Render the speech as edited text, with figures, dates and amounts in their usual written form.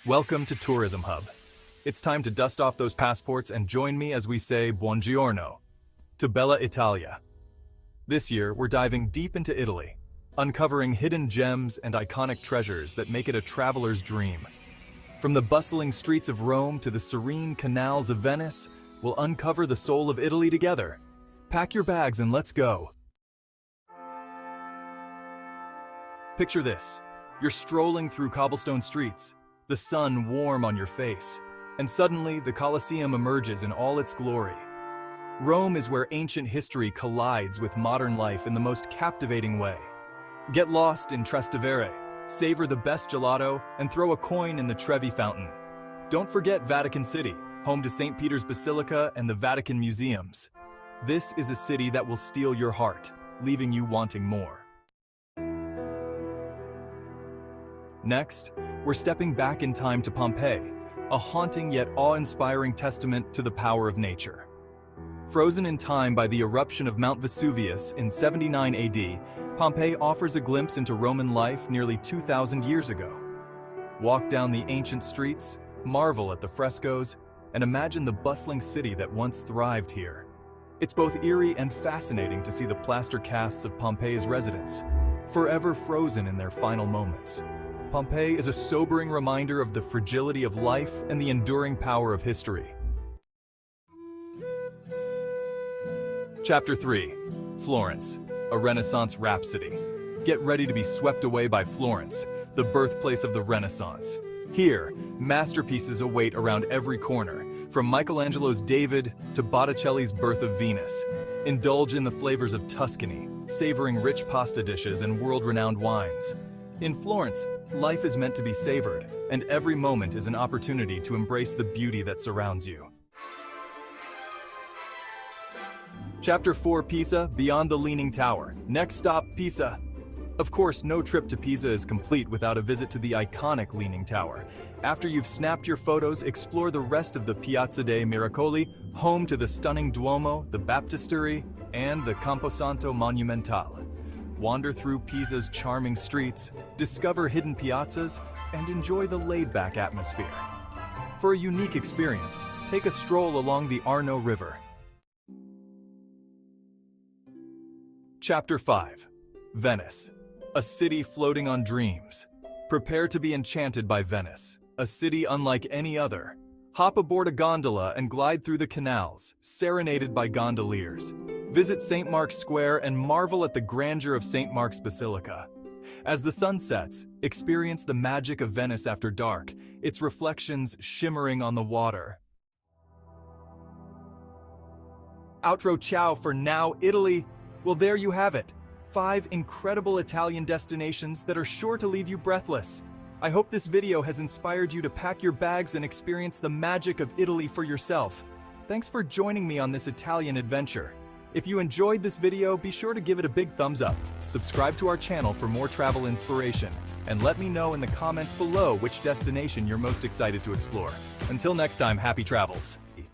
Welcome to Tourism Hub. It's time to dust off those passports and join me as we say buongiorno to Bella Italia. This year, we're diving deep into Italy, uncovering hidden gems and iconic treasures that make it a traveler's dream. From the bustling streets of Rome to the serene canals of Venice, we'll uncover the soul of Italy together. Pack your bags and let's go. Picture this. You're strolling through cobblestone streets, the sun warm on your face, and suddenly the Colosseum emerges in all its glory. Rome is where ancient history collides with modern life in the most captivating way. Get lost in Trastevere, savor the best gelato, and throw a coin in the Trevi Fountain. Don't forget Vatican City, home to St. Peter's Basilica and the Vatican Museums. This is a city that will steal your heart, leaving you wanting more. Next, we're stepping back in time to Pompeii, a haunting yet awe-inspiring testament to the power of nature. Frozen in time by the eruption of Mount Vesuvius in 79 AD, Pompeii offers a glimpse into Roman life nearly 2,000 years ago. Walk down the ancient streets, marvel at the frescoes, and imagine the bustling city that once thrived here. It's both eerie and fascinating to see the plaster casts of Pompeii's residents, forever frozen in their final moments. Pompeii is a sobering reminder of the fragility of life and the enduring power of history. Chapter 3. Florence, a Renaissance Rhapsody. Get ready to be swept away by Florence, the birthplace of the Renaissance. Here, masterpieces await around every corner, from Michelangelo's David to Botticelli's Birth of Venus. Indulge in the flavors of Tuscany, savoring rich pasta dishes and world-renowned wines. In Florence, life is meant to be savored, and every moment is an opportunity to embrace the beauty that surrounds you. Chapter 4. Pisa, Beyond the Leaning Tower. Next stop, Pisa. Of course, no trip to Pisa is complete without a visit to the iconic Leaning Tower. After you've snapped your photos, explore the rest of the Piazza dei Miracoli, home to the stunning Duomo, the Baptistery, and the Camposanto Monumentale. Wander through Pisa's charming streets, discover hidden piazzas, and enjoy the laid-back atmosphere. For a unique experience, take a stroll along the Arno River. Chapter 5. Venice, a city floating on dreams. Prepare to be enchanted by Venice, a city unlike any other. Hop aboard a gondola and glide through the canals, serenaded by gondoliers. Visit St. Mark's Square and marvel at the grandeur of St. Mark's Basilica. As the sun sets, experience the magic of Venice after dark, its reflections shimmering on the water. Outro ciao for now, Italy. Well, there you have it. 5 incredible Italian destinations that are sure to leave you breathless. I hope this video has inspired you to pack your bags and experience the magic of Italy for yourself. Thanks for joining me on this Italian adventure. If you enjoyed this video, be sure to give it a big thumbs up, subscribe to our channel for more travel inspiration, and let me know in the comments below which destination you're most excited to explore. Until next time, happy travels!